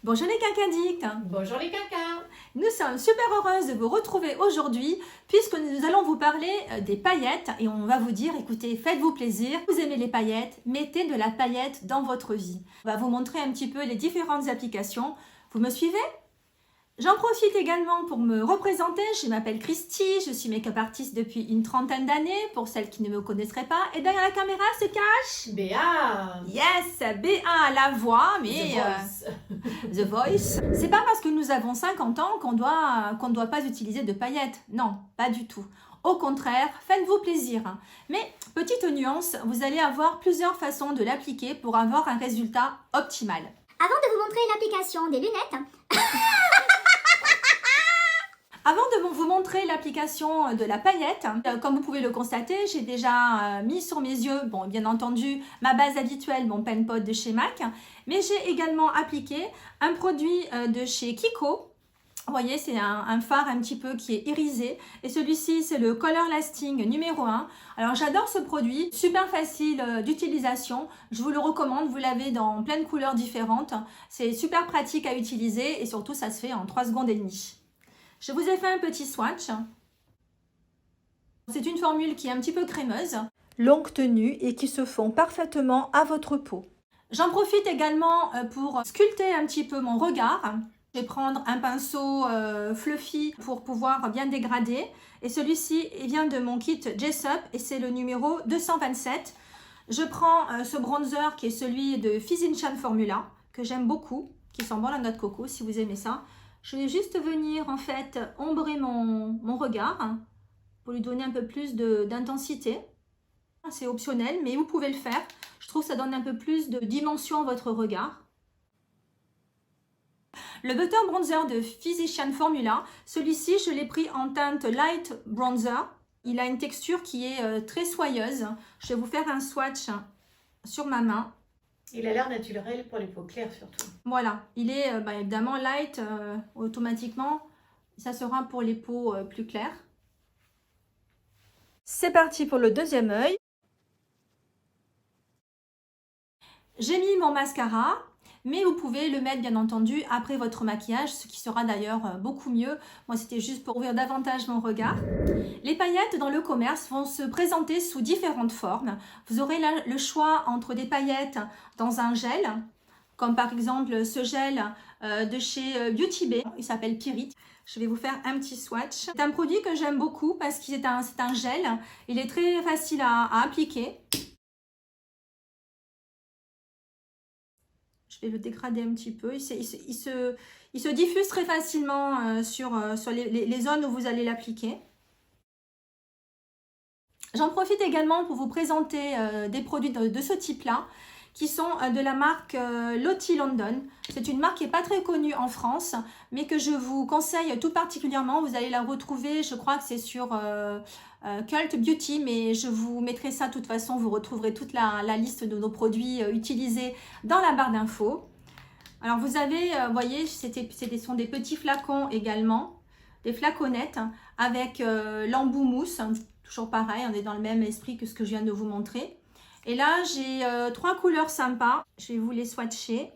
Bonjour les quinquadictes. Bonjour les quinquas. Nous sommes super heureuses de vous retrouver aujourd'hui puisque nous allons vous parler des paillettes et on va vous dire, écoutez, faites-vous plaisir, vous aimez les paillettes, mettez de la paillette dans votre vie. On va vous montrer un petit peu les différentes applications. Vous me suivez? J'en profite également pour me représenter. Je m'appelle Christy, je suis make-up artiste depuis une trentaine d'années, pour celles qui ne me connaisseraient pas. Et derrière la caméra se cache... Béa. Yes, BA, la voix, mais... The Voice. The Voice. C'est pas parce que nous avons 50 ans qu'on doit pas utiliser de paillettes. Non, pas du tout. Au contraire, faites-vous plaisir. Mais, petite nuance, vous allez avoir plusieurs façons de l'appliquer pour avoir un résultat optimal. Avant de vous montrer l'application des lunettes, Avant de vous montrer l'application de la paillette, comme vous pouvez le constater, j'ai déjà mis sur mes yeux, bon, bien entendu, ma base habituelle, mon pen pot de chez MAC, mais j'ai également appliqué un produit de chez Kiko. Vous voyez, c'est un fard un petit peu qui est irisé et celui-ci, c'est le Color Lasting numéro 1. Alors, j'adore ce produit, super facile d'utilisation. Je vous le recommande, vous l'avez dans plein de couleurs différentes. C'est super pratique à utiliser et surtout, ça se fait en 3 secondes et demie. Je vous ai fait un petit swatch. C'est une formule qui est un petit peu crémeuse, longue tenue et qui se fond parfaitement à votre peau. J'en profite également pour sculpter un petit peu mon regard. Je vais prendre un pinceau fluffy pour pouvoir bien dégrader. Et celui-ci vient de mon kit Jessup et c'est le numéro 227. Je prends ce bronzer qui est celui de Physician Formula, que j'aime beaucoup, qui sent bon la noix de coco si vous aimez ça. Je vais juste venir en fait ombrer mon regard pour lui donner un peu plus d'intensité. C'est optionnel, mais vous pouvez le faire. Je trouve que ça donne un peu plus de dimension à votre regard. Le Butter Bronzer de Physician Formula, celui-ci, je l'ai pris en teinte Light Bronzer. Il a une texture qui est très soyeuse. Je vais vous faire un swatch sur ma main. Il a l'air naturel pour les peaux claires surtout. Voilà, il est évidemment light automatiquement. Ça sera pour les peaux plus claires. C'est parti pour le deuxième œil. J'ai mis mon mascara, mais vous pouvez le mettre bien entendu après votre maquillage, ce qui sera d'ailleurs beaucoup mieux. Moi, c'était juste pour ouvrir davantage mon regard. Les paillettes dans le commerce vont se présenter sous différentes formes. Vous aurez là le choix entre des paillettes dans un gel, comme par exemple ce gel de chez Beauty Bay. Il s'appelle Pyrite. Je vais vous faire un petit swatch. C'est un produit que j'aime beaucoup parce que c'est un gel. Il est très facile à appliquer. Je vais le dégrader un petit peu. Il se diffuse très facilement sur les zones où vous allez l'appliquer. J'en profite également pour vous présenter des produits de ce type-là qui sont de la marque Lottie London. C'est une marque qui n'est pas très connue en France, mais que je vous conseille tout particulièrement. Vous allez la retrouver, je crois que c'est sur Cult Beauty, mais je vous mettrai ça de toute façon. Vous retrouverez toute la liste de nos produits utilisés dans la barre d'infos. Alors vous avez, vous voyez, ce sont des petits flacons également, des flaconnettes avec l'embout mousse. Toujours pareil, on est dans le même esprit que ce que je viens de vous montrer. Et là, j'ai 3 couleurs sympas. Je vais vous les swatcher.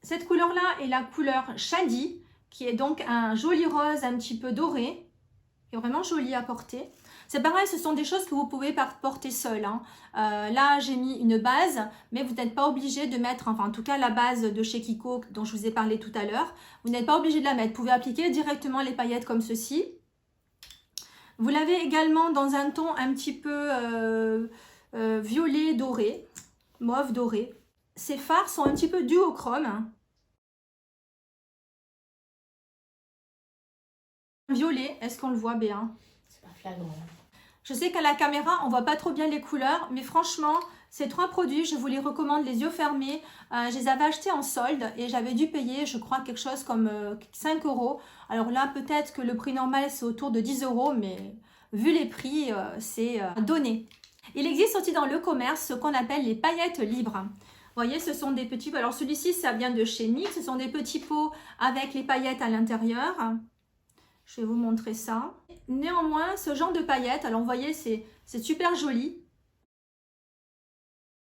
Cette couleur-là est la couleur Shady, qui est donc un joli rose un petit peu doré, qui est vraiment joli à porter. C'est pareil, ce sont des choses que vous pouvez porter seul. Hein. Là, j'ai mis une base, mais vous n'êtes pas obligé de mettre, enfin en tout cas la base de chez Kiko dont je vous ai parlé tout à l'heure, vous n'êtes pas obligé de la mettre. Vous pouvez appliquer directement les paillettes comme ceci. Vous l'avez également dans un ton un petit peu violet doré, mauve doré. Ces fards sont un petit peu duochrome. Violet, est-ce qu'on le voit bien? C'est pas flagrant. Je sais qu'à la caméra, on voit pas trop bien les couleurs, mais franchement, ces 3 produits, je vous les recommande les yeux fermés. Je les avais achetés en solde et j'avais dû payer, je crois, quelque chose comme 5 €. Alors là, peut-être que le prix normal, c'est autour de 10 €, mais vu les prix, c'est donné. Il existe aussi dans le commerce ce qu'on appelle les paillettes libres. Vous voyez, ce sont des petits... Alors celui-ci, ça vient de chez NYX. Ce sont des petits pots avec les paillettes à l'intérieur. Je vais vous montrer ça. Néanmoins, ce genre de paillettes, alors vous voyez, c'est super joli.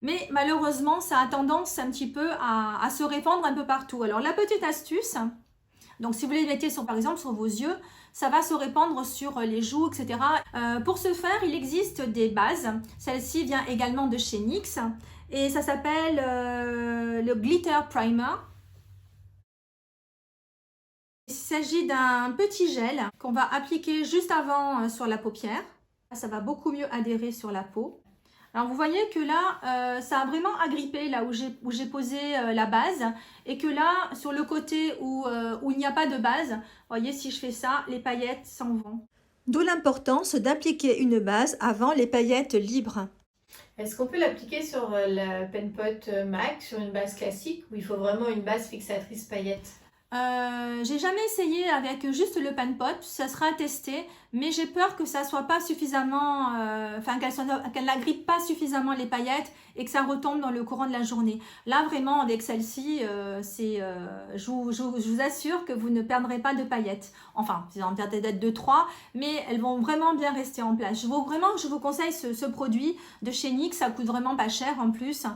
Mais malheureusement, ça a tendance un petit peu à se répandre un peu partout. Alors la petite astuce, donc si vous les mettez par exemple sur vos yeux, ça va se répandre sur les joues, etc. Pour ce faire, il existe des bases. Celle-ci vient également de chez NYX et ça s'appelle le Glitter Primer. Il s'agit d'un petit gel qu'on va appliquer juste avant sur la paupière. Ça va beaucoup mieux adhérer sur la peau. Alors vous voyez que là, ça a vraiment agrippé là où j'ai posé la base et que là, sur le côté où il n'y a pas de base, vous voyez, si je fais ça, les paillettes s'en vont. D'où l'importance d'appliquer une base avant les paillettes libres. Est-ce qu'on peut l'appliquer sur la Pen Pot MAC, sur une base classique, où il faut vraiment une base fixatrice paillettes? J'ai jamais essayé avec juste le pan pot, ça sera testé, mais j'ai peur que ça soit pas suffisamment, qu'elle n'agrippe pas suffisamment les paillettes et que ça retombe dans le courant de la journée. Là vraiment avec celle-ci, je vous assure que vous ne perdrez pas de paillettes. Enfin, vous en perdez peut-être 2-3, mais elles vont vraiment bien rester en place. Je vous conseille ce produit de chez NYX, ça coûte vraiment pas cher en plus.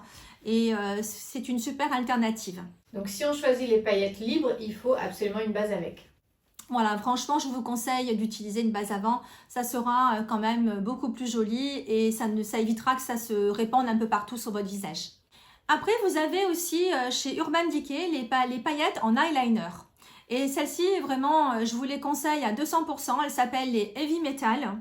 Et c'est une super alternative. Donc si on choisit les paillettes libres, il faut absolument une base avec. Voilà, franchement, je vous conseille d'utiliser une base avant. Ça sera quand même beaucoup plus joli et ça évitera que ça se répande un peu partout sur votre visage. Après, vous avez aussi chez Urban Decay les paillettes en eyeliner. Et celles-ci, vraiment, je vous les conseille à 200%. Elles s'appellent les Heavy Metal.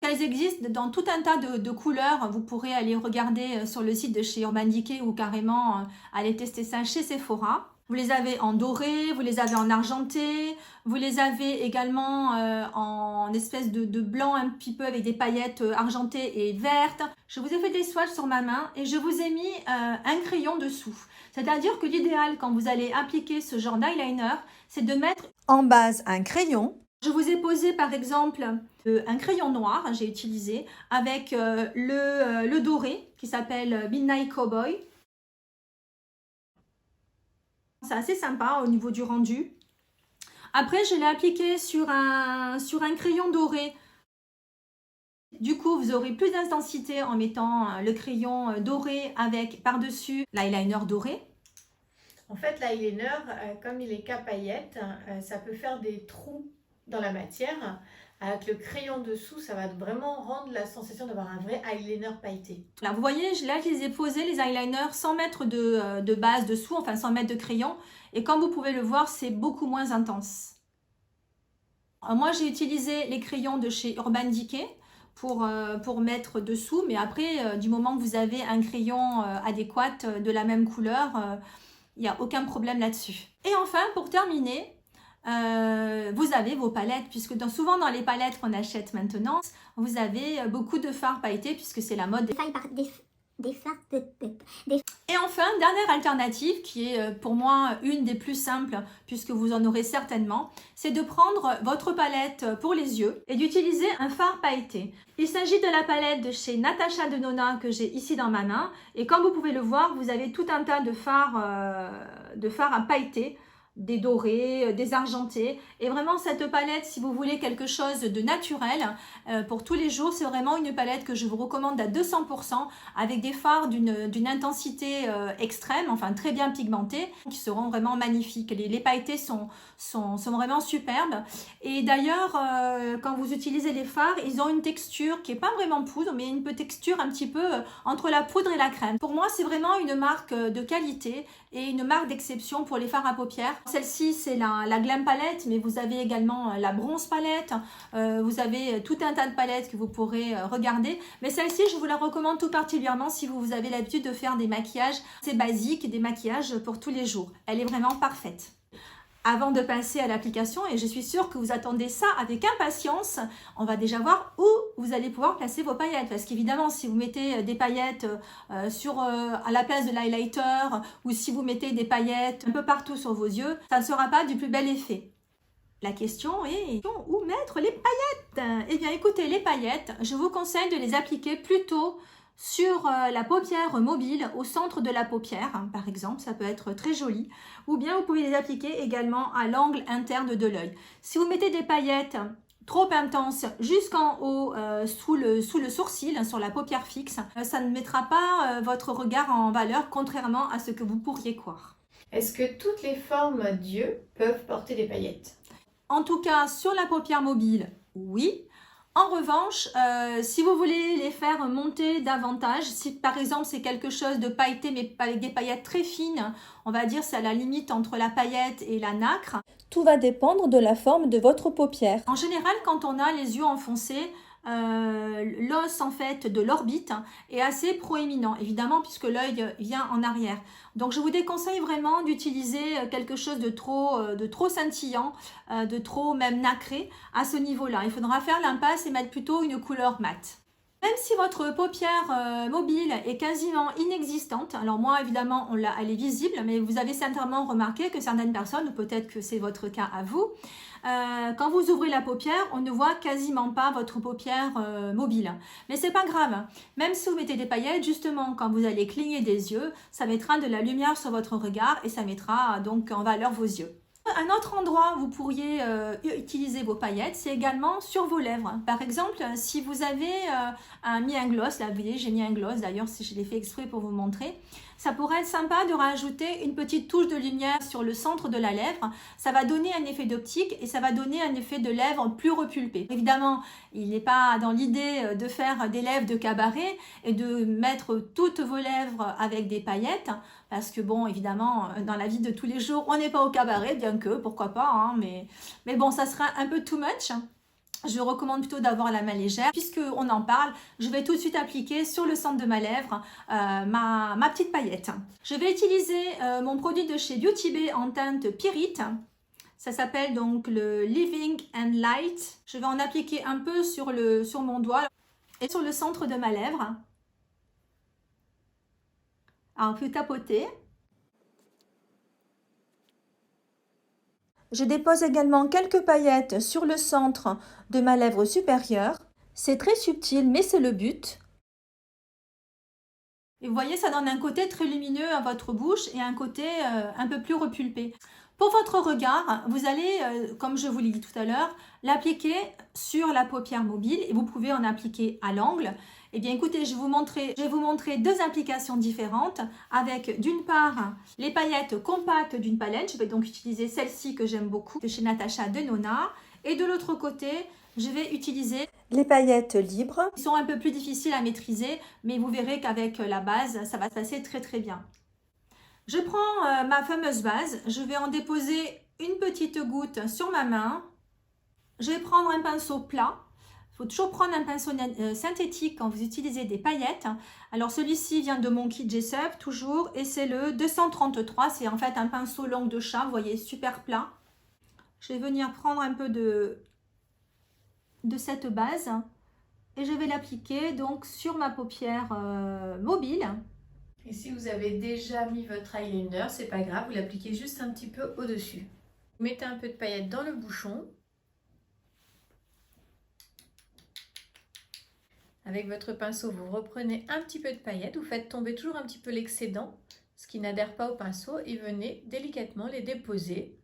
Elles existent dans tout un tas de couleurs. Vous pourrez aller regarder sur le site de chez Urban Decay ou carrément aller tester ça chez Sephora. Vous les avez en doré, vous les avez en argenté, vous les avez également en espèce de blanc un petit peu avec des paillettes argentées et vertes. Je vous ai fait des swatchs sur ma main et je vous ai mis un crayon dessous. C'est-à-dire que l'idéal quand vous allez appliquer ce genre d'eyeliner, c'est de mettre en base un crayon. Je vous ai posé par exemple un crayon noir, j'ai utilisé, avec le doré qui s'appelle Midnight Cowboy. C'est assez sympa au niveau du rendu. Après, je l'ai appliqué sur un crayon doré. Du coup, vous aurez plus d'intensité en mettant le crayon doré avec par-dessus l'eyeliner doré. En fait, l'eyeliner, comme il est qu'à paillettes, ça peut faire des trous dans la matière. Avec le crayon dessous, ça va vraiment rendre la sensation d'avoir un vrai eyeliner pailleté. Là, vous voyez, là, je les ai posés, les eyeliners, sans mettre de base dessous, enfin sans mettre de crayon. Et comme vous pouvez le voir, c'est beaucoup moins intense. Moi, j'ai utilisé les crayons de chez Urban Decay pour mettre dessous. Mais après, du moment que vous avez un crayon adéquat de la même couleur, il n'y a aucun problème là-dessus. Et enfin, pour terminer, vous avez vos palettes, puisque souvent dans les palettes qu'on achète maintenant, vous avez beaucoup de fards pailletés, puisque c'est la mode Des fards. Et enfin, dernière alternative, qui est pour moi une des plus simples, puisque vous en aurez certainement, c'est de prendre votre palette pour les yeux et d'utiliser un fard pailleté. Il s'agit de la palette de chez Natasha Denona que j'ai ici dans ma main. Et comme vous pouvez le voir, vous avez tout un tas de fards à pailleter, des dorés, des argentés. Et vraiment cette palette, si vous voulez quelque chose de naturel pour tous les jours, c'est vraiment une palette que je vous recommande à 200% avec des fards d'une intensité extrême, enfin très bien pigmentés, qui seront vraiment magnifiques. Les pailletés sont vraiment superbes. Et d'ailleurs, quand vous utilisez les fards, ils ont une texture qui n'est pas vraiment poudre, mais une texture un petit peu entre la poudre et la crème. Pour moi, c'est vraiment une marque de qualité et une marque d'exception pour les fards à paupières. Celle-ci, c'est la Glam Palette, mais vous avez également la Bronze Palette. Vous avez tout un tas de palettes que vous pourrez regarder. Mais celle-ci, je vous la recommande tout particulièrement si vous avez l'habitude de faire des maquillages assez basiques, des maquillages pour tous les jours. Elle est vraiment parfaite. Avant de passer à l'application, et je suis sûre que vous attendez ça avec impatience, on va déjà voir où vous allez pouvoir placer vos paillettes. Parce qu'évidemment, si vous mettez des paillettes à la place de l'highlighter ou si vous mettez des paillettes un peu partout sur vos yeux, ça ne sera pas du plus bel effet. La question est où mettre les paillettes? Eh bien écoutez, les paillettes, je vous conseille de les appliquer plutôt sur la paupière mobile, au centre de la paupière, hein, par exemple, ça peut être très joli. Ou bien vous pouvez les appliquer également à l'angle interne de l'œil. Si vous mettez des paillettes trop intense jusqu'en haut sous le sourcil, sur la paupière fixe, ça ne mettra pas votre regard en valeur, contrairement à ce que vous pourriez croire. Est-ce que toutes les formes d'yeux peuvent porter des paillettes? En tout cas, sur la paupière mobile, oui. En revanche, si vous voulez les faire monter davantage, si par exemple c'est quelque chose de pailleté mais avec des paillettes très fines, on va dire c'est à la limite entre la paillette et la nacre. Tout va dépendre de la forme de votre paupière. En général, quand on a les yeux enfoncés, l'os en fait de l'orbite est assez proéminent, évidemment puisque l'œil vient en arrière. Donc je vous déconseille vraiment d'utiliser quelque chose de trop scintillant, de trop même nacré à ce niveau-là. Il faudra faire l'impasse et mettre plutôt une couleur mate. Même si votre paupière mobile est quasiment inexistante, alors moi évidemment elle est visible, mais vous avez certainement remarqué que certaines personnes, ou peut-être que c'est votre cas à vous, quand vous ouvrez la paupière, on ne voit quasiment pas votre paupière mobile. Mais c'est pas grave, même si vous mettez des paillettes, justement quand vous allez cligner des yeux, ça mettra de la lumière sur votre regard et ça mettra donc en valeur vos yeux. Un autre endroit où vous pourriez utiliser vos paillettes, c'est également sur vos lèvres. Par exemple, si vous avez mis un gloss, là vous voyez j'ai mis un gloss d'ailleurs, si je l'ai fait exprès pour vous montrer, ça pourrait être sympa de rajouter une petite touche de lumière sur le centre de la lèvre. Ça va donner un effet d'optique et ça va donner un effet de lèvres plus repulpé. Évidemment, il n'est pas dans l'idée de faire des lèvres de cabaret et de mettre toutes vos lèvres avec des paillettes. Parce que bon, évidemment, dans la vie de tous les jours, on n'est pas au cabaret, bien que, pourquoi pas, hein, mais bon, ça sera un peu too much. Je recommande plutôt d'avoir la main légère. Puisqu'on en parle, je vais tout de suite appliquer sur le centre de ma lèvre ma petite paillette. Je vais utiliser mon produit de chez Beauty Bay en teinte Pyrite. Ça s'appelle donc le Living and Light. Je vais en appliquer un peu sur mon doigt et sur le centre de ma lèvre. Alors, on peut tapoter. Je dépose également quelques paillettes sur le centre de ma lèvre supérieure. C'est très subtil, mais c'est le but. Et vous voyez, ça donne un côté très lumineux à votre bouche et un côté un peu plus repulpé. Pour votre regard, vous allez, comme je vous l'ai dit tout à l'heure, l'appliquer sur la paupière mobile et vous pouvez en appliquer à l'angle. Eh bien écoutez, je vais vous montrer deux applications différentes avec d'une part les paillettes compactes d'une palette. Je vais donc utiliser celle-ci que j'aime beaucoup de chez Natasha Denona. Et de l'autre côté, je vais utiliser les paillettes libres. Ils sont un peu plus difficiles à maîtriser, mais vous verrez qu'avec la base, ça va se passer très très bien. Je prends ma fameuse base, je vais en déposer une petite goutte sur ma main. Je vais prendre un pinceau plat. Il faut toujours prendre un pinceau synthétique quand vous utilisez des paillettes. Alors celui-ci vient de mon kit Jessup, toujours, et c'est le 233. C'est en fait un pinceau langue de chat, vous voyez, super plat. Je vais venir prendre un peu de cette base et je vais l'appliquer donc sur ma paupière mobile. Et si vous avez déjà mis votre eyeliner, c'est pas grave, vous l'appliquez juste un petit peu au-dessus. Vous mettez un peu de paillettes dans le bouchon. Avec votre pinceau, vous reprenez un petit peu de paillettes, vous faites tomber toujours un petit peu l'excédent, ce qui n'adhère pas au pinceau, et venez délicatement les déposer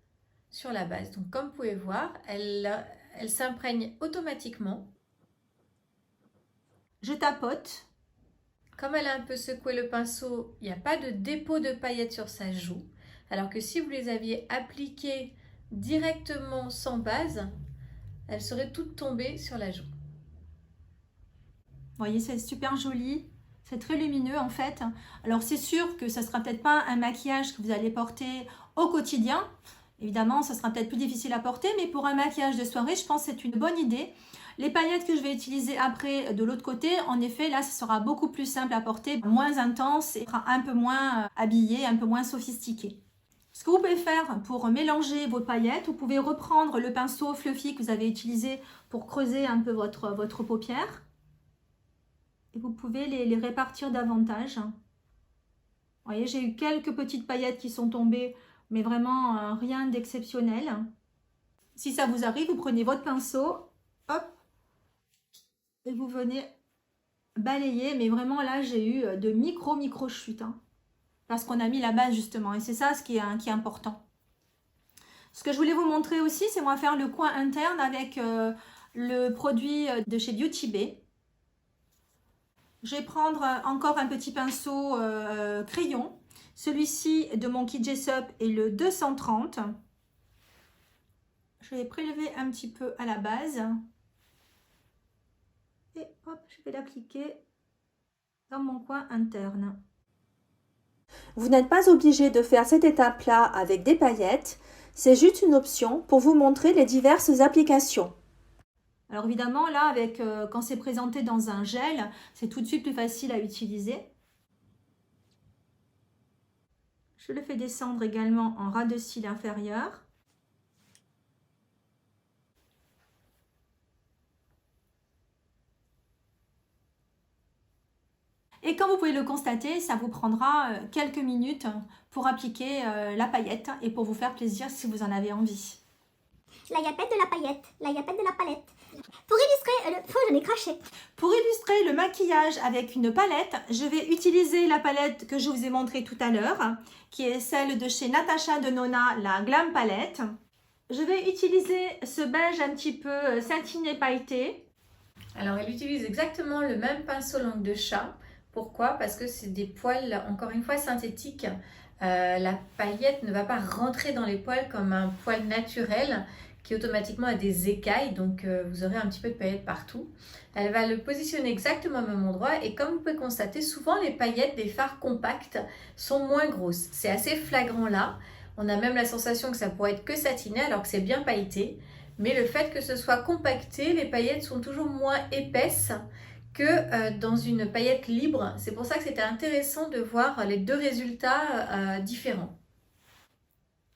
sur la base. Donc comme vous pouvez voir, elle s'imprègne automatiquement. Je tapote. Comme elle a un peu secoué le pinceau, il n'y a pas de dépôt de paillettes sur sa joue. Alors que si vous les aviez appliquées directement sans base, elles seraient toutes tombées sur la joue. Vous voyez, c'est super joli. C'est très lumineux en fait. Alors c'est sûr que ça ne sera peut-être pas un maquillage que vous allez porter au quotidien. Évidemment, ça sera peut-être plus difficile à porter, mais pour un maquillage de soirée, je pense que c'est une bonne idée. Les paillettes que je vais utiliser après de l'autre côté, en effet, là, ça sera beaucoup plus simple à porter, moins intense et un peu moins habillé, un peu moins sophistiqué. Ce que vous pouvez faire pour mélanger vos paillettes, vous pouvez reprendre le pinceau fluffy que vous avez utilisé pour creuser un peu votre paupière. Et vous pouvez les répartir davantage. Vous voyez, j'ai eu quelques petites paillettes qui sont tombées, mais vraiment rien d'exceptionnel. Si ça vous arrive, vous prenez votre pinceau, hop, et vous venez balayer. Mais vraiment là, j'ai eu de micro chutes, hein, parce qu'on a mis la base justement. Et c'est ça qui est important. Ce que je voulais vous montrer aussi, c'est moi faire le coin interne avec le produit de chez Beauty Bay. Je vais prendre encore un petit pinceau crayon. Celui-ci de mon kit Jessup est le 230. Je vais prélever un petit peu à la base. Et hop, je vais l'appliquer dans mon coin interne. Vous n'êtes pas obligé de faire cette étape-là avec des paillettes. C'est juste une option pour vous montrer les diverses applications. Alors évidemment, là, quand c'est présenté dans un gel, c'est tout de suite plus facile à utiliser. Je le fais descendre également en ras de cils inférieur. Et comme vous pouvez le constater, ça vous prendra quelques minutes pour appliquer la paillette et pour vous faire plaisir si vous en avez envie. La yapette de la paillette, la yapette de la palette. Pour illustrer le... Oh, j'en ai craché. Pour illustrer le maquillage avec une palette, je vais utiliser la palette que je vous ai montrée tout à l'heure, qui est celle de chez Natasha Denona, la Glam Palette. Je vais utiliser ce beige un petit peu satiné pailleté. Alors, elle utilise exactement le même pinceau langue de chat. Pourquoi? Parce que c'est des poils, encore une fois, synthétiques. La paillette ne va pas rentrer dans les poils comme un poil naturel qui automatiquement a des écailles, donc vous aurez un petit peu de paillettes partout. Elle va le positionner exactement au même endroit et comme vous pouvez constater, souvent les paillettes des fards compacts sont moins grosses. C'est assez flagrant là. On a même la sensation que ça pourrait être que satiné alors que c'est bien pailleté. Mais le fait que ce soit compacté, les paillettes sont toujours moins épaisses que dans une paillette libre. C'est pour ça que c'était intéressant de voir les deux résultats différents.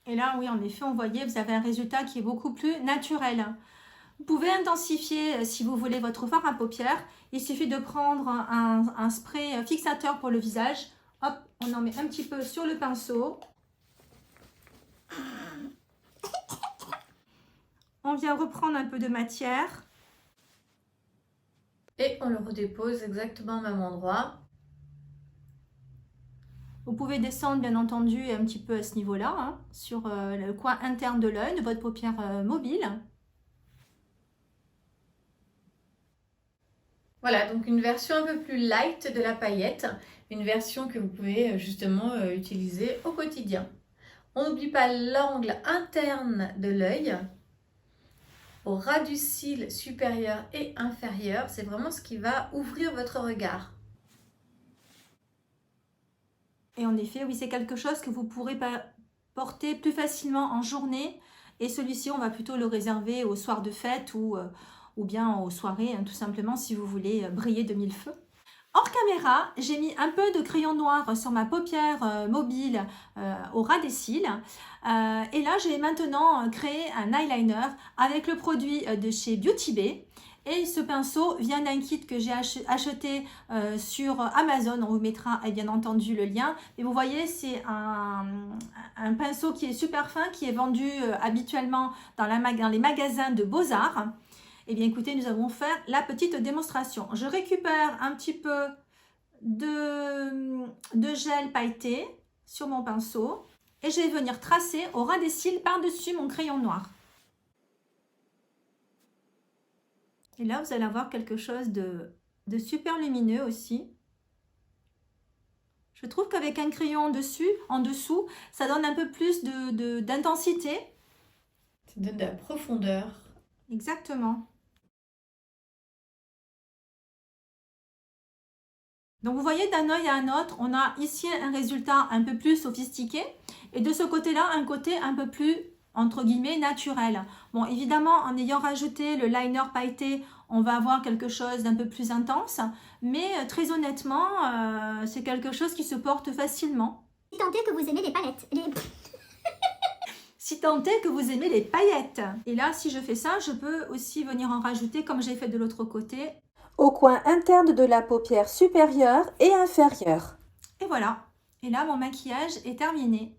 Et là, oui, en effet, on voyait, vous avez un résultat qui est beaucoup plus naturel. Vous pouvez intensifier, si vous voulez, votre fard à paupières. Il suffit de prendre un spray fixateur pour le visage. Hop, on en met un petit peu sur le pinceau. On vient reprendre un peu de matière. Et on le redépose exactement au même endroit. Vous pouvez descendre bien entendu un petit peu à ce niveau-là, hein, sur le coin interne de l'œil, de votre paupière mobile. Voilà, donc une version un peu plus light de la paillette, une version que vous pouvez justement utiliser au quotidien. On n'oublie pas l'angle interne de l'œil, au ras du cil supérieur et inférieur. C'est vraiment ce qui va ouvrir votre regard. Et en effet, oui, c'est quelque chose que vous pourrez porter plus facilement en journée. Et celui-ci, on va plutôt le réserver au soir de fête ou bien aux soirées, hein, tout simplement, si vous voulez briller de mille feux. Hors caméra, j'ai mis un peu de crayon noir sur ma paupière mobile au ras des cils. Et là, je vais maintenant créer un eyeliner avec le produit de chez Beauty Bay. Et ce pinceau vient d'un kit que j'ai acheté sur Amazon. On vous mettra bien entendu le lien. Et vous voyez, c'est un pinceau qui est super fin, qui est vendu habituellement dans les magasins de Beaux-Arts. Eh bien, écoutez, nous allons faire la petite démonstration. Je récupère un petit peu de gel pailleté sur mon pinceau et je vais venir tracer au ras des cils par-dessus mon crayon noir. Et là, vous allez avoir quelque chose de super lumineux aussi. Je trouve qu'avec un crayon en dessous, ça donne un peu plus d'intensité. Ça donne de la profondeur. Exactement. Donc vous voyez, d'un œil à un autre, on a ici un résultat un peu plus sophistiqué et de ce côté-là, un côté un peu plus, entre guillemets, naturel. Bon, évidemment, en ayant rajouté le liner pailleté, on va avoir quelque chose d'un peu plus intense, mais très honnêtement, c'est quelque chose qui se porte facilement. Si tant est que vous aimez les palettes. Si tant est que vous aimez les paillettes. Et là, si je fais ça, je peux aussi venir en rajouter, comme j'ai fait de l'autre côté, au coin interne de la paupière supérieure et inférieure. Et voilà. Et là, mon maquillage est terminé.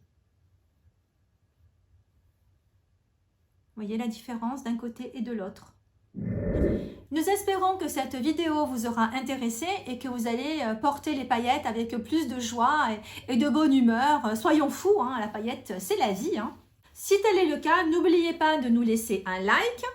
Vous voyez la différence d'un côté et de l'autre. Nous espérons que cette vidéo vous aura intéressé et que vous allez porter les paillettes avec plus de joie et de bonne humeur. Soyons fous, hein, la paillette, c'est la vie. Hein. Si tel est le cas, n'oubliez pas de nous laisser un like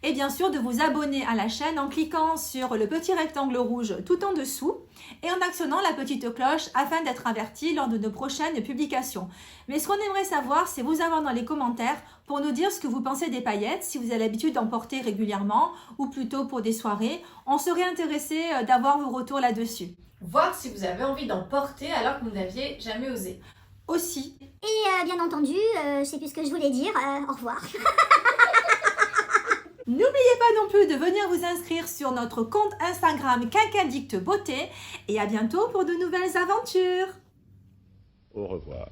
Et bien sûr de vous abonner à la chaîne en cliquant sur le petit rectangle rouge tout en dessous et en actionnant la petite cloche afin d'être averti lors de nos prochaines publications. Mais ce qu'on aimerait savoir, c'est vous avoir dans les commentaires pour nous dire ce que vous pensez des paillettes, si vous avez l'habitude d'en porter régulièrement ou plutôt pour des soirées. On serait intéressé d'avoir vos retours là-dessus. Voir si vous avez envie d'en porter alors que vous n'aviez jamais osé. Aussi, Et bien entendu, je sais plus ce que je voulais dire, au revoir. n'oubliez pas non plus de venir vous inscrire sur notre compte Instagram Quinquadicte Beauté et à bientôt pour de nouvelles aventures. Au revoir.